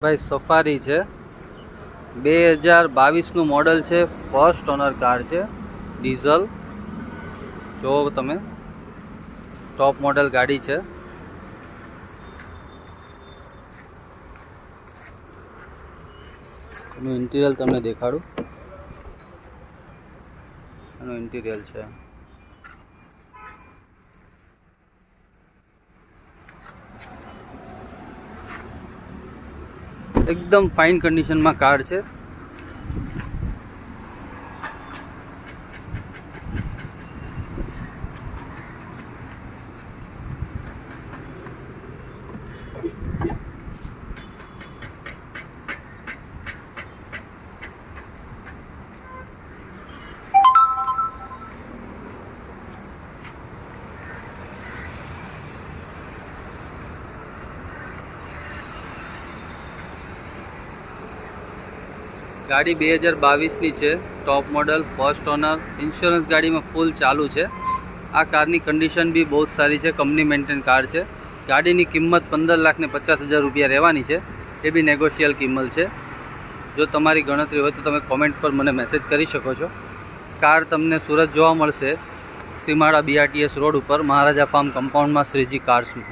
ભાઈ સફારી છે 2022 નું મોડલ છે। ફર્સ્ટ ઓનર કાર છે, ડીઝલ। જો તમે ટોપ મોડલ ગાડી છે। એનું ઇન્ટિરિયર તમને દેખાડું। એનું ઇન્ટિરિયર છે एकदम फाइन कंडीशन में कार है। गाड़ी 2022 ની છે, top model, first owner, insurance गाड़ी में फूल चालू है। आ कार की कंडीशन भी बहुत सारी है, कंपनी मेंटेन कार है। गाड़ी की किंमत 15,50,000 रुपया रहेवानी है, ये भी नेगोशियल किंमत है। जो तमारी गणतरी हो तो तमे कॉमेंट पर मने मैसेज करी शको छो। कार तमने सूरत जोवा मळशे, सीमाड़ा BRTS रोड पर महाराजा फार्म कम्पाउंड में श्रीजी कार्स में।